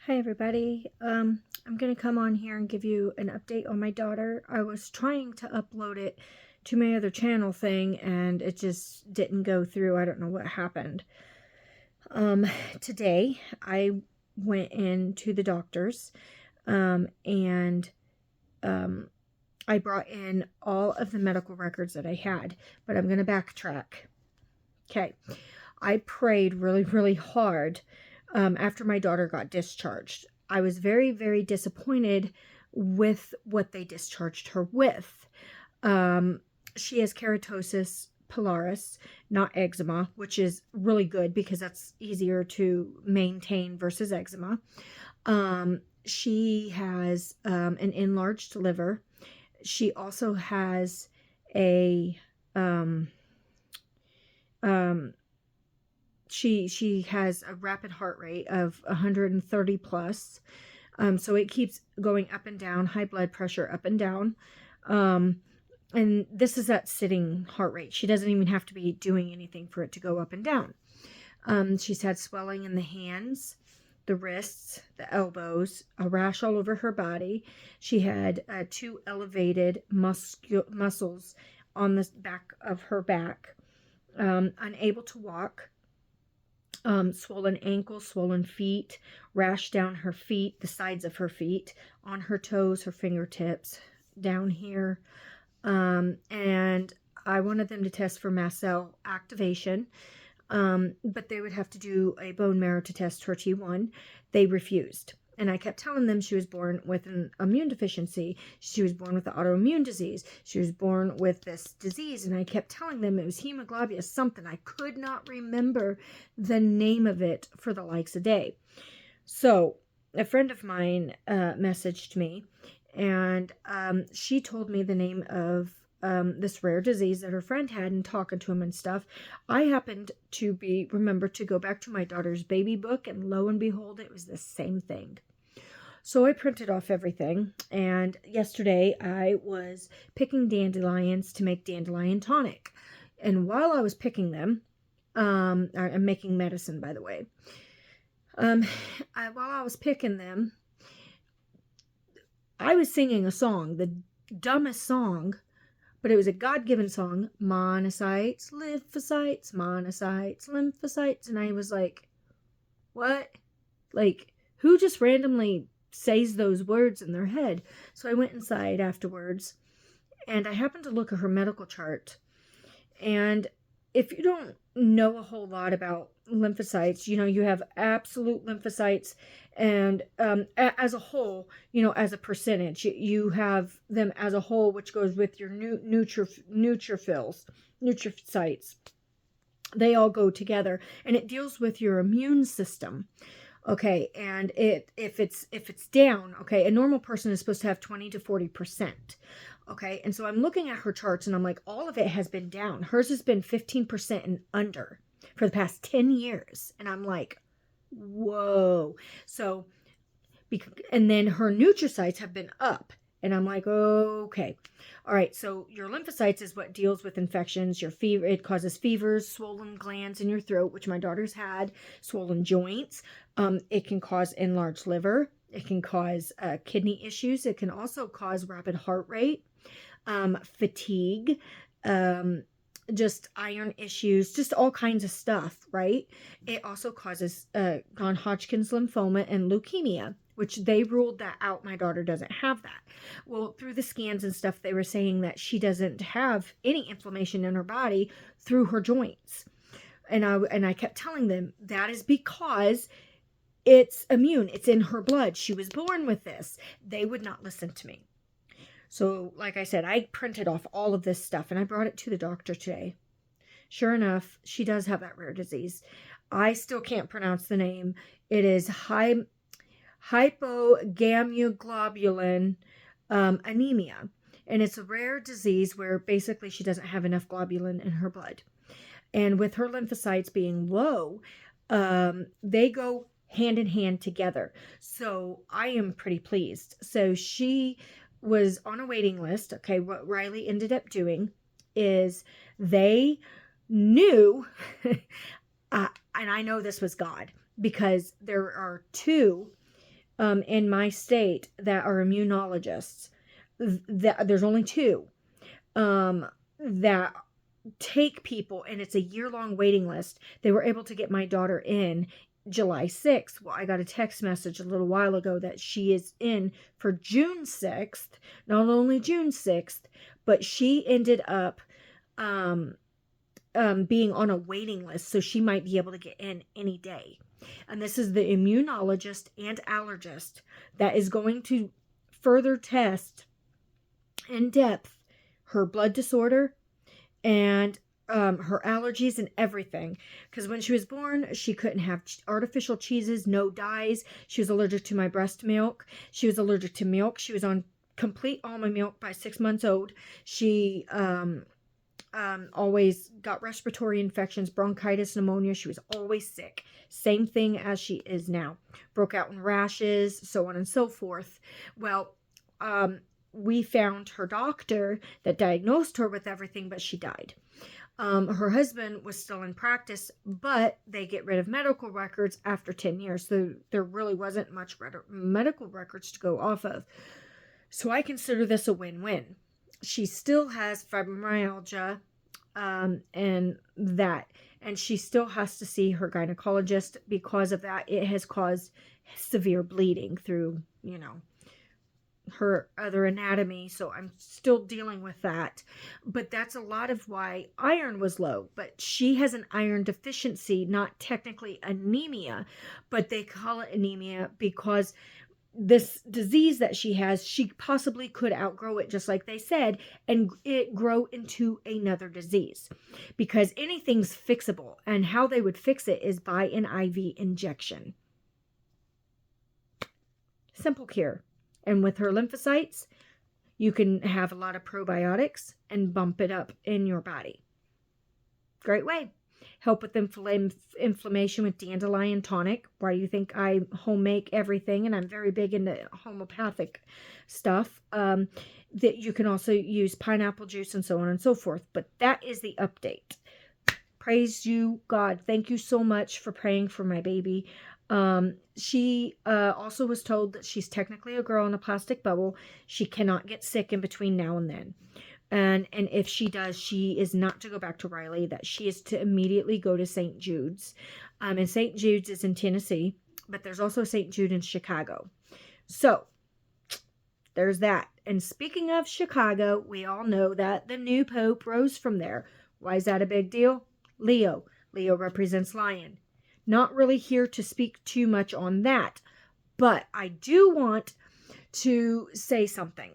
Hi everybody. I'm going to come on here and give you an update on my daughter. I was trying to upload it to my other channel thing and it just didn't go through. I don't know what happened. Today I went into the doctor's and I brought in all of the medical records that I had, but I'm going to backtrack. Okay. I prayed really, really hard after my daughter got discharged. I was very, very disappointed with what they discharged her with. She has keratosis pilaris, not eczema, which is really good because that's easier to maintain versus eczema. She has an enlarged liver. She also has a she has a rapid heart rate of 130 plus. So it keeps going up and down, high blood pressure up and down. And this is at sitting heart rate. She doesn't even have to be doing anything for it to go up and down. She's had swelling in the hands, the wrists, the elbows, a rash all over her body. She had two elevated muscles on the back of her back, unable to walk. Swollen ankles, swollen feet, rash down her feet, the sides of her feet, on her toes, her fingertips, down here. And I wanted them to test for mast cell activation, but they would have to do a bone marrow to test her T1. They refused. And I kept telling them she was born with an immune deficiency. She was born with an autoimmune disease. She was born with this disease. And I kept telling them it was hemoglobin something. I could not remember the name of it for the likes of day. So a friend of mine messaged me, and she told me the name of this rare disease that her friend had, and talking to him and stuff. I happened to remember to go back to my daughter's baby book, and lo and behold, it was the same thing. So I printed off everything, and yesterday I was picking dandelions to make dandelion tonic. And while I was picking them, I'm making medicine, by the way. While I was picking them, I was singing a song, the dumbest song, but it was a God-given song. Monocytes, lymphocytes, monocytes, lymphocytes. And I was like, what? Like, who just randomly says those words in their head? So I went inside afterwards, and I happened to look at her medical chart. And if you don't know a whole lot about lymphocytes, you have absolute lymphocytes, and as a whole, as a percentage, you have them as a whole, which goes with your neutrophils, neutrocytes. They all go together, and it deals with your immune system. Okay, and if it's down, okay, a normal person is supposed to have 20 to 40%. Okay, and so I'm looking at her charts, and I'm like, all of it has been down. Hers has been 15% and under for the past 10 years. And I'm like, whoa. So, and then her neutrocytes have been up. And I'm like, okay. All right, so your lymphocytes is what deals with infections, your fever. It causes fevers, swollen glands in your throat, which my daughter's had, swollen joints. It can cause enlarged liver. It can cause kidney issues. It can also cause rapid heart rate, fatigue, just iron issues, just all kinds of stuff, right? It also causes non-Hodgkin's lymphoma and leukemia, which they ruled that out. My daughter doesn't have that. Well, through the scans and stuff, they were saying that she doesn't have any inflammation in her body through her joints. And I kept telling them that is because it's immune. It's in her blood. She was born with this. They would not listen to me. So, like I said, I printed off all of this stuff, and I brought it to the doctor today. Sure enough, she does have that rare disease. I still can't pronounce the name. It is hypogammaglobuline anemia. And it's a rare disease where basically she doesn't have enough globulin in her blood. And with her lymphocytes being low, they go hand in hand together. So I am pretty pleased. So she was on a waiting list. Okay, what Riley ended up doing is they knew, and I know this was God, because there are two in my state that are immunologists. There's only two that take people, and it's a year-long waiting list. They were able to get my daughter in July 6th. Well, I got a text message a little while ago that she is in for June 6th. Not only June 6th, but she ended up being on a waiting list, so she might be able to get in any day. And this is the immunologist and allergist that is going to further test in depth her blood disorder and her allergies and everything. Because when she was born, she couldn't have artificial cheeses, no dyes. She was allergic to my breast milk. She was allergic to milk. She was on complete almond milk by 6 months old. She always got respiratory infections, bronchitis, pneumonia. She was always sick. Same thing as she is now. Broke out in rashes, so on and so forth. Well, we found her doctor that diagnosed her with everything, but she died. Her husband was still in practice, but they get rid of medical records after 10 years. So there really wasn't much medical records to go off of. So I consider this a win-win. She still has fibromyalgia, and she still has to see her gynecologist because of that. It has caused severe bleeding through, her other anatomy, so I'm still dealing with that. But that's a lot of why iron was low. But she has an iron deficiency, not technically anemia, but they call it anemia because this disease that she has, she possibly could outgrow it, just like they said, and it grow into another disease, because anything's fixable, and how they would fix it is by an IV injection. Simple cure. And with her lymphocytes, you can have a lot of probiotics and bump it up in your body. Great way. Help with inflammation with dandelion tonic. Why do you think I home make everything? And I'm very big into homeopathic stuff. That you can also use pineapple juice and so on and so forth. But that is the update. Praise you, God. Thank you so much for praying for my baby. She also was told that she's technically a girl in a plastic bubble. She cannot get sick in between now and then. And if she does, she is not to go back to Riley, that she is to immediately go to St. Jude's. And St. Jude's is in Tennessee, but there's also St. Jude in Chicago. So there's that. And speaking of Chicago, we all know that the new Pope rose from there. Why is that a big deal? Leo. Leo represents lion. Not really here to speak too much on that, but I do want to say something.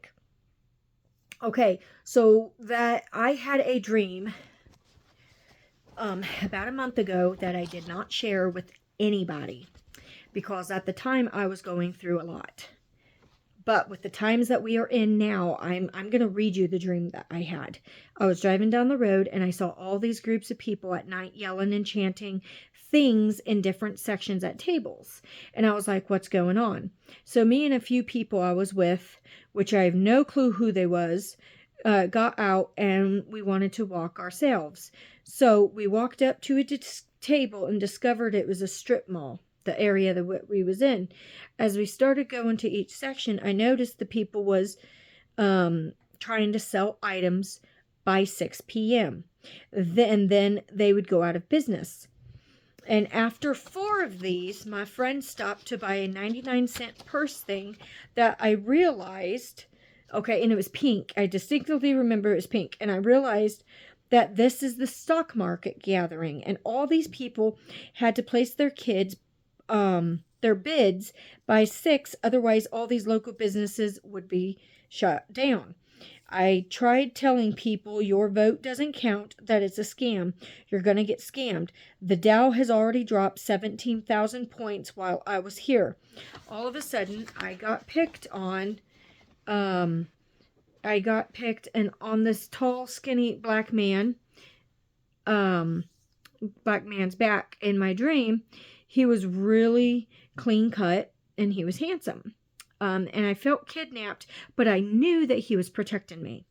Okay, so that I had a dream about a month ago that I did not share with anybody, because at the time I was going through a lot. But with the times that we are in now, I'm going to read you the dream that I had. I was driving down the road and I saw all these groups of people at night yelling and chanting things in different sections at tables. And I was like, what's going on? So me and a few people I was with, which I have no clue who they was, got out and we wanted to walk ourselves. So we walked up to a table and discovered it was a strip mall, the area that we was in. As we started going to each section, I noticed the people was trying to sell items by 6 p.m. Then they would go out of business. And after 4 of these, my friend stopped to buy a 99-cent purse thing that I realized, okay, and it was pink. I distinctly remember it was pink. And I realized that this is the stock market gathering. And all these people had to place their their bids by 6. Otherwise, all these local businesses would be shut down. I tried telling people your vote doesn't count, that it's a scam. You're going to get scammed. The Dow has already dropped 17,000 points while I was here. All of a sudden, I got picked on. And on this tall, skinny black man, black man's back in my dream. He was really clean cut and he was handsome. And I felt kidnapped, but I knew that he was protecting me.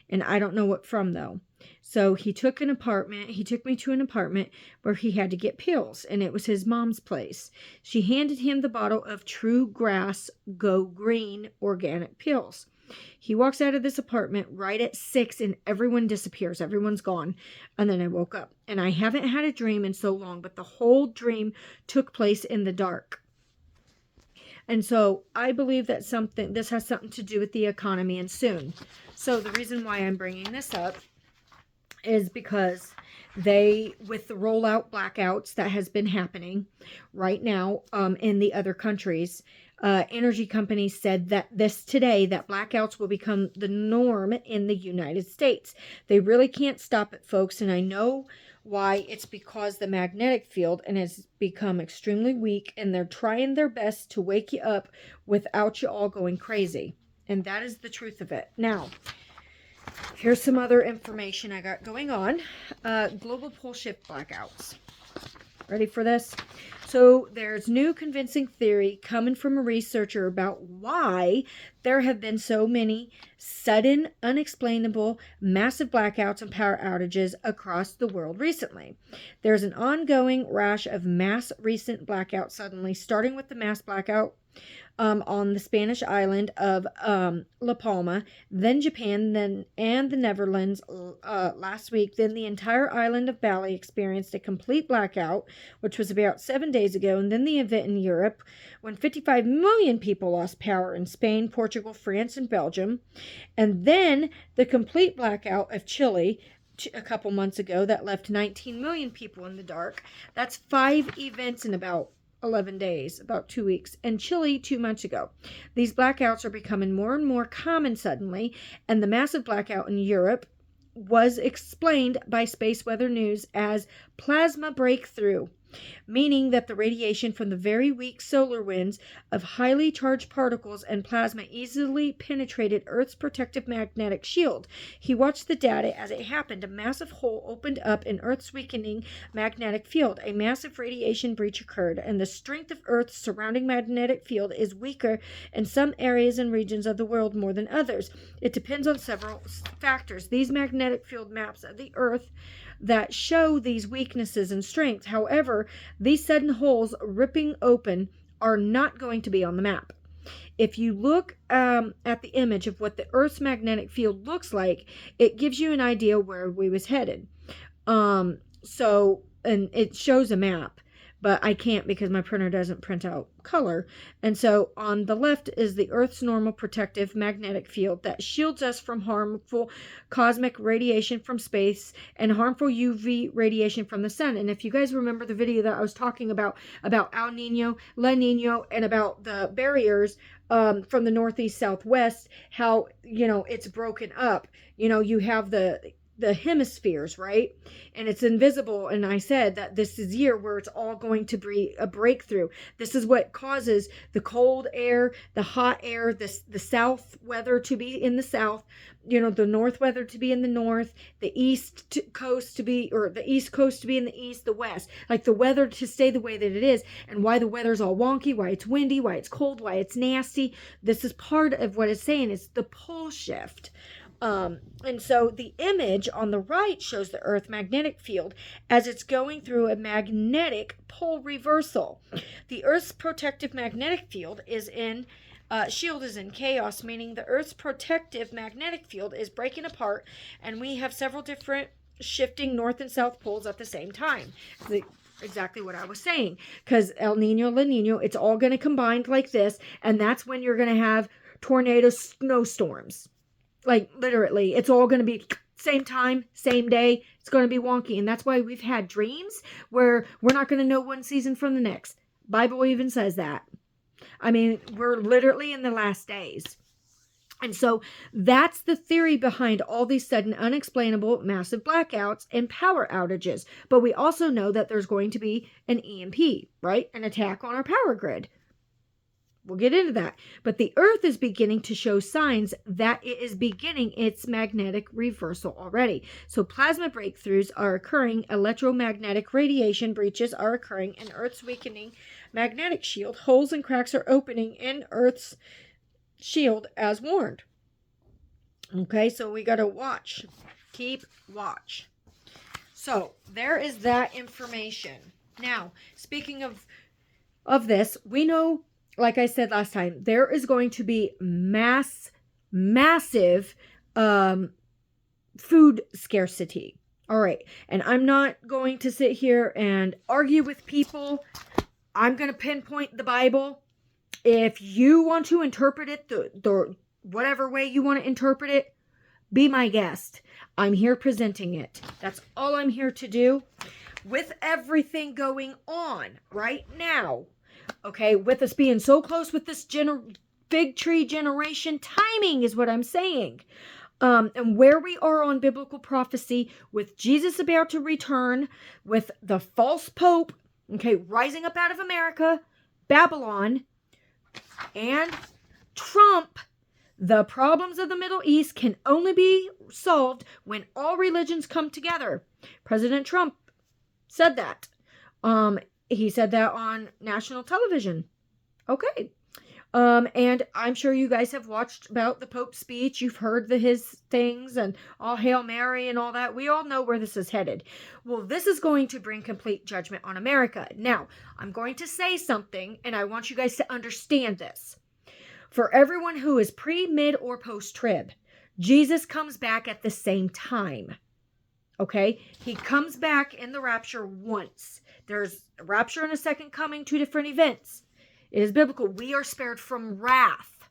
And I don't know what from, though. So he took an apartment. He took me to an apartment where he had to get pills, and it was his mom's place. She handed him the bottle of True Grass Go Green organic pills. He walks out of this apartment right at 6 and everyone disappears. Everyone's gone. And then I woke up. And I haven't had a dream in so long, but the whole dream took place in the dark. And so I believe that this has something to do with the economy and soon. So the reason why I'm bringing this up is because with the rollout blackouts that has been happening right now in the other countries, energy companies said that that blackouts will become the norm in the United States. They really can't stop it, folks. And I know why. It's because the magnetic field has become extremely weak, and they're trying their best to wake you up without you all going crazy. And that is the truth of it. Now, here's some other information I got going on. Global pole shift blackouts. Ready for this? So there's new convincing theory coming from a researcher about why there have been so many sudden, unexplainable, massive blackouts and power outages across the world recently. There's an ongoing rash of mass recent blackouts suddenly, starting with the mass blackout on the Spanish island of La Palma, then Japan, and the Netherlands last week. Then the entire island of Bali experienced a complete blackout, which was about 7 days ago. And then the event in Europe, when 55 million people lost power in Spain, Portugal, France, and Belgium. And then the complete blackout of Chile a couple months ago that left 19 million people in the dark. That's 5 events in about 11 days, about 2 weeks, and Chile 2 months ago. These blackouts are becoming more and more common suddenly, and the massive blackout in Europe was explained by Space Weather News as plasma breakthrough, meaning that the radiation from the very weak solar winds of highly charged particles and plasma easily penetrated Earth's protective magnetic shield. He watched the data as it happened. A massive hole opened up in Earth's weakening magnetic field. A massive radiation breach occurred, and the strength of Earth's surrounding magnetic field is weaker in some areas and regions of the world more than others. It depends on several factors. These magnetic field maps of the Earth that show these weaknesses and strengths. However, these sudden holes ripping open are not going to be on the map. If you look at the image of what the Earth's magnetic field looks like, it gives you an idea where we was headed. And it shows a map, but I can't because my printer doesn't print out color. And so on the left is the Earth's normal protective magnetic field that shields us from harmful cosmic radiation from space and harmful UV radiation from the sun. And if you guys remember the video that I was talking about El Nino, La Nino, and about the barriers from the northeast, southwest, how, it's broken up. You have the hemispheres, right? And it's invisible. And I said that this is year where it's all going to be a breakthrough. This is what causes the cold air, the hot air, the south weather to be in the south, the north weather to be in the north, the east coast to be in the east, the west, like the weather to stay the way that it is, and why the weather's all wonky, why it's windy, why it's cold, why it's nasty. This is part of what it's saying. It's the pole shift. And so the image on the right shows the Earth magnetic field as it's going through a magnetic pole reversal. The Earth's protective magnetic field shield is in chaos, meaning the Earth's protective magnetic field is breaking apart, and we have several different shifting north and south poles at the same time. Exactly what I was saying, because El Nino, La Nino, it's all going to combine like this, and that's when you're going to have tornado snowstorms. Like, literally, it's all going to be same time, same day. It's going to be wonky. And that's why we've had dreams where we're not going to know one season from the next. Bible even says that. I mean, we're literally in the last days. And so that's the theory behind all these sudden, unexplainable, massive blackouts and power outages. But we also know that there's going to be an EMP, right? An attack on our power grid. We'll get into that. But the Earth is beginning to show signs that it is beginning its magnetic reversal already. So plasma breakthroughs are occurring, electromagnetic radiation breaches are occurring, and Earth's weakening magnetic shield, holes and cracks are opening in Earth's shield as warned. Okay, so we got to watch. Keep watch. So there is that information. Now, speaking of this, we know, like I said last time, there is going to be massive food scarcity. All right. And I'm not going to sit here and argue with people. I'm going to pinpoint the Bible. If you want to interpret it the whatever way you want to interpret it, be my guest. I'm here presenting it. That's all I'm here to do. With everything going on right now, okay, with us being so close with this big tree generation, timing is what I'm saying. And where we are on biblical prophecy, with Jesus about to return, with the false pope, okay, rising up out of America, Babylon, and Trump, the problems of the Middle East can only be solved when all religions come together. President Trump said that. He said that on national television. Okay. And I'm sure you guys have watched about the Pope's speech. You've heard his things and all Hail Mary and all that. We all know where this is headed. Well, this is going to bring complete judgment on America. Now, I'm going to say something, and I want you guys to understand this. For everyone who is pre, mid, or post-trib, Jesus comes back at the same time. Okay? He comes back in the rapture once. There's a rapture and a second coming, two different events. It is biblical. We are spared from wrath.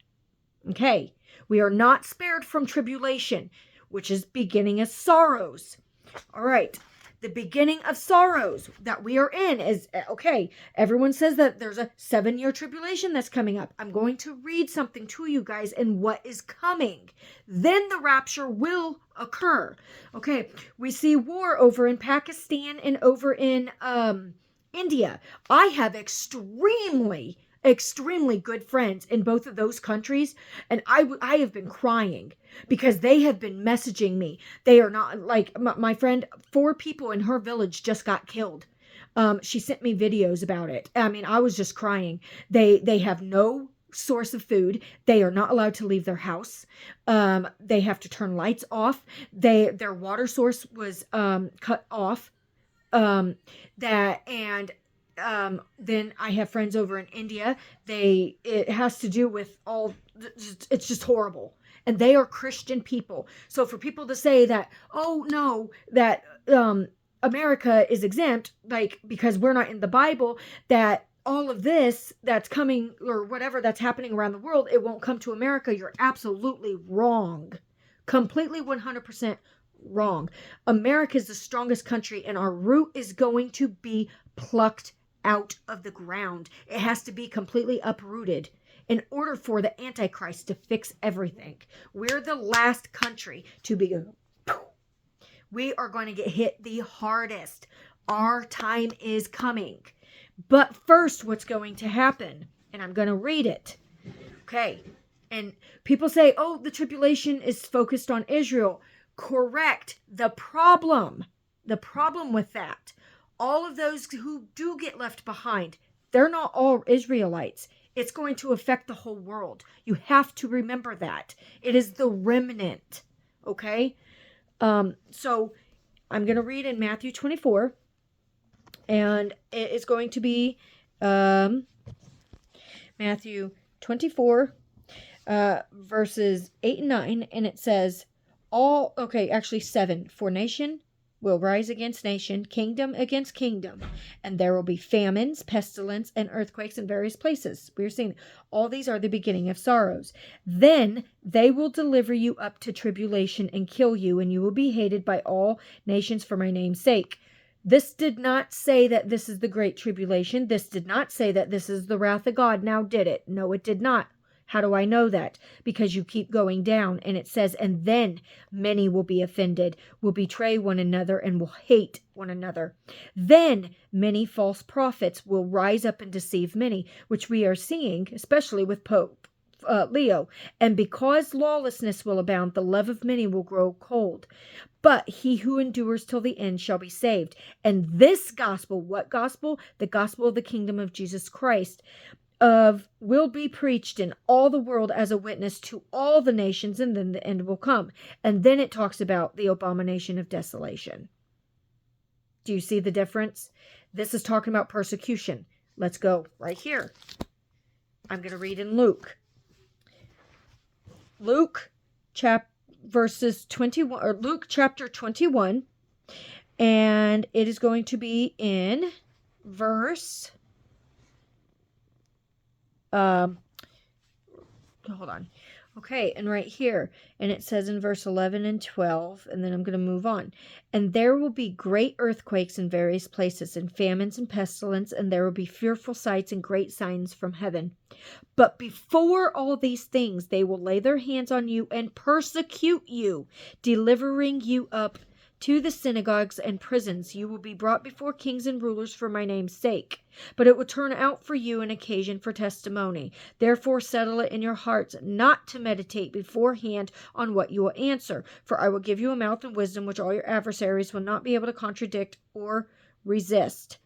Okay. We are not spared from tribulation, which is beginning of sorrows. All right. The beginning of sorrows that we are in is, okay, everyone says that there's a 7-year tribulation that's coming up. I'm going to read something to you guys and what is coming. Then the rapture will occur. Okay. We see war over in Pakistan and over in India. I have extremely good friends in both of those countries, and I have been crying because they have been messaging me. They are not, like, my friend, 4 people in her village just got killed. She sent me videos about it. I mean, I was just crying. They have no source of food. They are not allowed to leave their house. They have to turn lights off. Their water source was cut off. Then I have friends over in India. It has to do with it's just horrible. And they are Christian people. So for people to say that, oh no, that America is exempt, like, because we're not in the Bible, that all of this that's coming or whatever that's happening around the world, it won't come to America, you're absolutely wrong. Completely 100% wrong. America is the strongest country, and our root is going to be plucked out of the ground. It has to be completely uprooted in order for the Antichrist to fix everything. We're the last country to be. We are going to get hit the hardest. Our time is coming. But first, what's going to happen? And I'm going to read it. Okay. And people say, oh, the tribulation is focused on Israel. Correct. The problem with that, all of those who do get left behind, they're not all Israelites. It's going to affect the whole world. You have to remember that. It is the remnant. Okay? So I'm going to read in Matthew 24. And it is going to be Matthew 24, verses 8 and 9. And it says, 7. For nation will rise against nation, kingdom against kingdom, and there will be famines, pestilence, and earthquakes in various places. We're seeing all these are the beginning of sorrows. Then they will deliver you up to tribulation and kill you, and you will be hated by all nations for my name's sake. This did not say that this is the great tribulation. This did not say that this is the wrath of God. Now did it? No, it did not. How do I know that? Because you keep going down, and it says, and then many will be offended, will betray one another, and will hate one another. Then many false prophets will rise up and deceive many, which we are seeing, especially with Pope Leo. And because lawlessness will abound, the love of many will grow cold. But he who endures till the end shall be saved. And this gospel, what gospel? The gospel of the kingdom of Jesus Christ, will be preached in all the world as a witness to all the nations, and then the end will come. And then it talks about the abomination of desolation. Do you see the difference? This is talking about persecution. Let's go right here. I'm going to read in Luke. Luke verses 21, or Luke chapter 21, and it is going to be in verse hold on. Okay, and right here, and it says in verse 11 and 12, and then I'm going to move on. And there will be great earthquakes in various places, and famines and pestilence, and there will be fearful sights and great signs from heaven. But before all these things, they will lay their hands on you and persecute you, delivering you up to the synagogues and prisons. You will be brought before kings and rulers for my name's sake. But it will turn out for you an occasion for testimony. Therefore settle it in your hearts not to meditate beforehand on what you will answer. For I will give you a mouth and wisdom which all your adversaries will not be able to contradict or resist.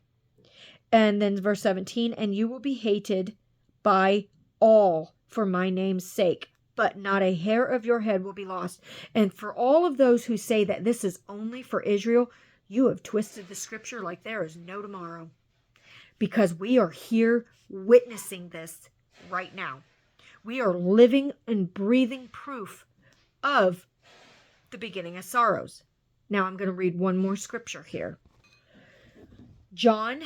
And then verse 17, and you will be hated by all for my name's sake, but not a hair of your head will be lost. And for all of those who say that this is only for Israel, you have twisted the scripture like there is no tomorrow. Because we are here witnessing this right now. We are living and breathing proof of the beginning of sorrows. Now I'm going to read one more scripture here. John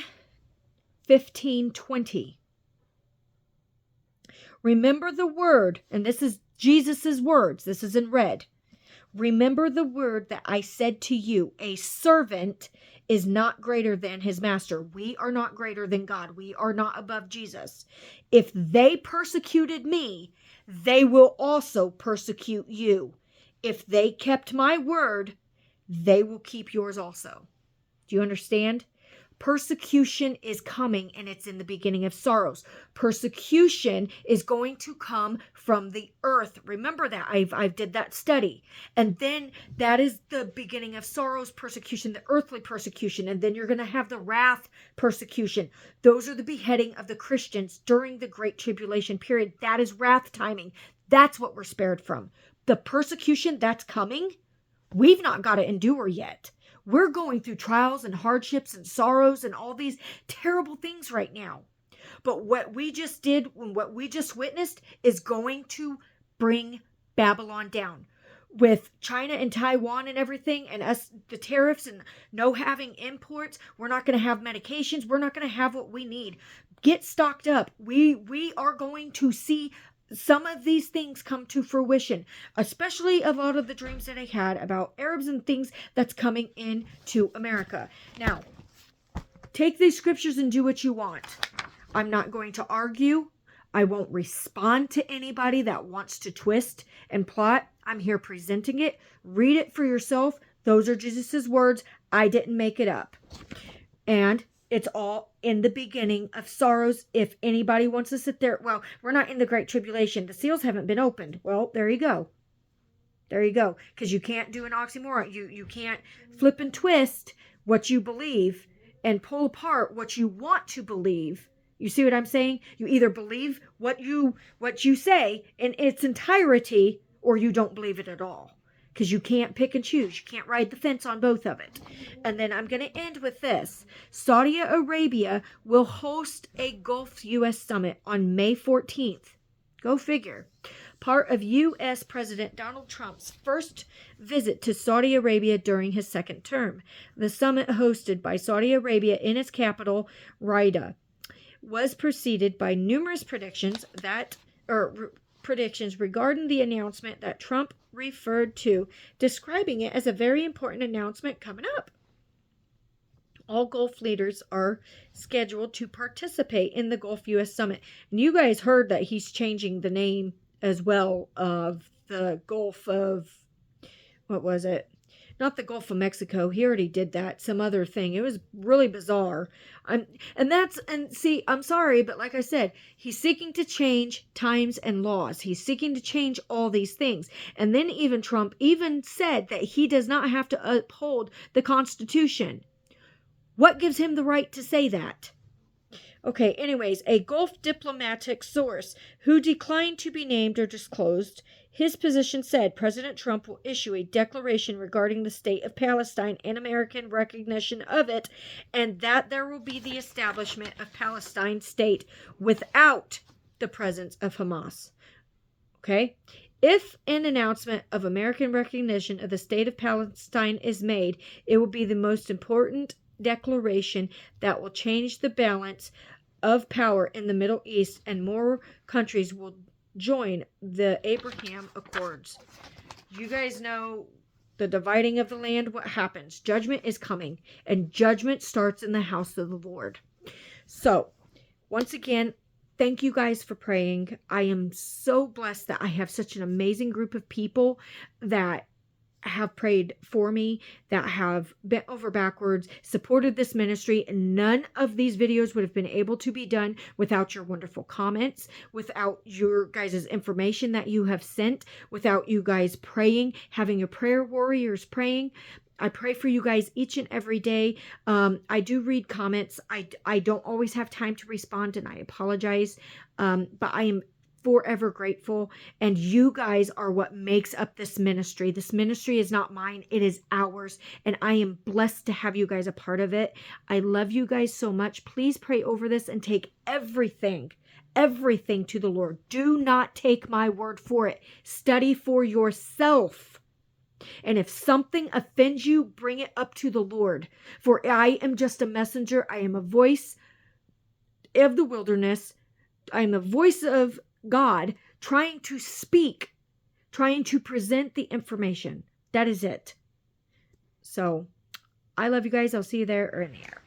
15:20. Remember the word, and this is Jesus's words. This is in red. Remember the word that I said to you, a servant is not greater than his master. We are not greater than God. We are not above Jesus. If they persecuted me, they will also persecute you. If they kept my word, they will keep yours also. Do you understand? Persecution is coming, and it's in the beginning of sorrows. Persecution is going to come from the earth. Remember that. I've did that study. And then that is the beginning of sorrows persecution, the earthly persecution. And then you're going to have the wrath persecution. Those are the beheading of the Christians during the Great Tribulation period. That is wrath timing. That's what we're spared from. The persecution that's coming, we've not got to endure yet. We're going through trials and hardships and sorrows and all these terrible things right now. But what we just did and what we just witnessed is going to bring Babylon down. With China and Taiwan and everything, and us, the tariffs and no having imports, we're not going to have medications. We're not going to have what we need. Get stocked up. We are going to see some of these things come to fruition, especially a lot of the dreams that I had about Arabs and things that's coming into America. Now, take these scriptures and do what you want. I'm not going to argue. I won't respond to anybody that wants to twist and plot. I'm here presenting it. Read it for yourself. Those are Jesus's words. I didn't make it up. And it's all in the beginning of sorrows. If anybody wants to sit there, well, we're not in the Great Tribulation. The seals haven't been opened. Well, there you go. There you go. Because you can't do an oxymoron. You can't flip and twist what you believe and pull apart what you want to believe. You see what I'm saying? You either believe what you say in its entirety, or you don't believe it at all. Because you can't pick and choose. You can't ride the fence on both of it. And then I'm going to end with this. Saudi Arabia will host a Gulf U.S. summit on May 14th. Go figure. Part of U.S. President Donald Trump's first visit to Saudi Arabia during his second term. The summit, hosted by Saudi Arabia in its capital, Riyadh, was preceded by numerous predictions regarding the announcement that Trump referred to, describing it as a very important announcement coming up. All Gulf leaders are scheduled to participate in the Gulf U.S. Summit. And you guys heard that he's changing the name as well of the Gulf of, what was it? Not the Gulf of Mexico. He already did that. Some other thing. It was really bizarre. I'm sorry, but like I said, he's seeking to change times and laws. He's seeking to change all these things. And then even Trump even said that he does not have to uphold the Constitution. What gives him the right to say that? Okay, anyways, a Gulf diplomatic source who declined to be named or disclosed his position said President Trump will issue a declaration regarding the state of Palestine and American recognition of it, and that there will be the establishment of Palestine state without the presence of Hamas. Okay? If an announcement of American recognition of the state of Palestine is made, it will be the most important declaration that will change the balance of power in the Middle East, and more countries will join the Abraham Accords. You guys know the dividing of the land, what happens? Judgment is coming, and judgment starts in the house of the Lord. So, once again, thank you guys for praying. I am so blessed that I have such an amazing group of people that have prayed for me, that have bent over backwards, supported this ministry, and none of these videos would have been able to be done without your wonderful comments, without your guys' information that you have sent, without you guys praying, having your prayer warriors praying. I pray for you guys each and every day. I do read comments. I don't always have time to respond, and I apologize. But I am forever grateful, and you guys are what makes up this ministry. This ministry is not mine, it is ours, and I am blessed to have you guys a part of it. I love you guys so much. Please pray over this and take everything to the Lord. Do not take my word for it. Study for yourself. And if something offends you, bring it up to the Lord. For I am just a messenger. I am a voice of the wilderness. I am a voice of God trying to speak, trying to present the information. That is it. So, I love you guys. I'll see you there or in the air.